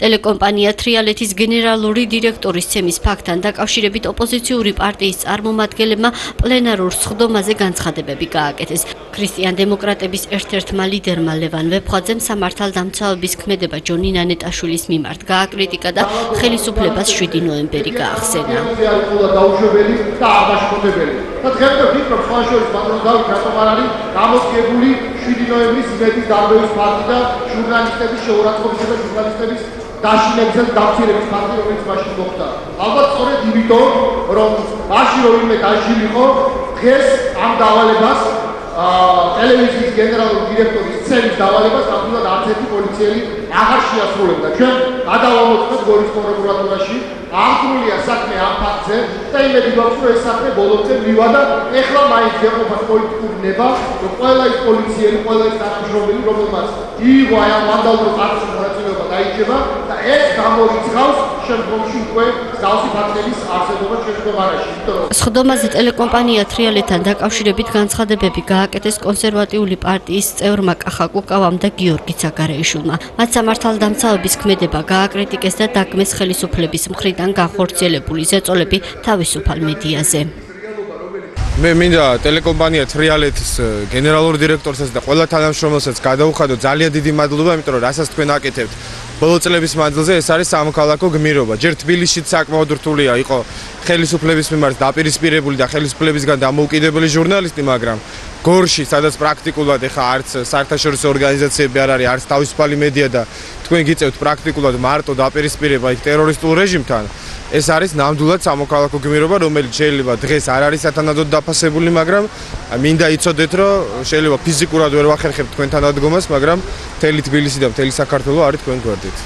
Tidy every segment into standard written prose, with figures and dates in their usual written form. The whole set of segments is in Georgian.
ტელეკომპანია თრიალეთის გენერალური დირექტორის ცემის ფაქტთან დაკავშირებით ოპოზიციური პარტიის წარმომადგენლებმა პლენარულ სხდომაზე განცხადებები გააკეთეს. ქრისტიან დემოკრატების ერთ-ერთმა ლიდერმა ლევან ვეფხვაძემ სამართალდამცავების ქმედება ჯონი ნანეტაშვილის მიმართ გააკრიტიკა და ხელისუფლებას 7 ნოემბერი გაახსენა. და დღემდე ვფიქრობ სხვა შორის ბატონო დავით რატომ არ არის გამოძიებული 7 ნოემბრის იმედის დარბევის ფაქტი და ჟურნალისტების შეურაცხყოფისა და ჟურნალისტების დაშინებისა და დამცირების ფაქტი, რომელიც მაშინ მოხდა. ალბათ სწორედ იმიტომ, რომ მაშინ რომ იმე დაჟილიყო, დღეს ამ დავალებას ტელევიზიის გენერალური დირექტორის ცემის დავალებას ნამდვილად არც ერთი პოლიციელი აღარ შეასრულებდა. ჩვენ გადავამოწმეთ გორის პროკურატურაში, აღძრულია საქმე ამ ფაქტზე და იმედი გვაქვს, რომ ეს საქმე ბოლომდე მივა და ეხლა მაინც ეყოფას პოლიტიკური ნება, რომ ყველა ის პოლიციელი, ყველა ის თანამშრომელი, რომელმაც იიღო აი ამ ვანდალურ აქტში მონაწილეობა დაიჭება და ეს გამორიცხავს შემდგომში უკვე მსგავსი ფაქტების არსებობა შემდგომარაში. სხდომაზე ტელეკომპანია თრიალეთთან დაკავშირებით განცხადებები გააკეთეს კონსერვატიული პარტიის წევრმა კახა კუკავამ და გიორგი ცაგარეიშვილმა. მათ სამართალდამცავების ქმედება გააკრიტიკეს და დაგმეს ხელისუფლების მხრიდან განხორციელებული ზეწოლები თავისუფალ მედიაზე. მე მინდა ტელეკომპანია თრიალეთის გენერალურ დირექტორსაც და ყველა თანამშრომელსაც გადაუხადო ძალიან დიდი მადლობა, იმიტომ რომ რასაც თქვენ აკეთებთ ბოლო წლების მანძილზე ეს არის სამოქალაქო გმირობა. ჯერ თბილისშიც საკმაოდ რთულია იყო ხელისუფლების მიმართ დაპირისპირებული და ხელისუფლებისგან დამოუკიდებელი ჟურნალისტი, მაგრამ გორში, სადაც პრაქტიკულად ეხა არც საერთაშორისო ორგანიზაციები არ არის, არც თავისუფალი მედია და თქვენ გიწევთ პრაქტიკულად მარტო დაპირისპირება იქ ტერორისტულ რეჟიმთან. ეს არის ნამდვილად სამოქალაქო გმირობა, რომელიც შეიძლება დღეს არ არის სათანადოდ დაფასებული, მაგრამ მინდა იცოდეთ, რომ შეიძლება ფიზიკურად ვერ ვახერხებთ თქვენთან ადგომას, მაგრამ მთელი თბილისი და მთელი საქართველო არის თქვენ გვერდით.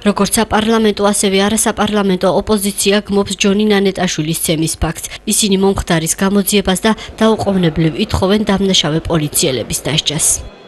როგორც საპარლამენტო, ასევე არასაპარლამენტო ოპოზიცია გმობს ჯონი ნანეტაშვილის ცემის ფაქტს. ისინი მომხდარის გამოძიებას და დაუყოვნებლივ ითხოვენ დამნაშავე პოლიციელების დასჯას.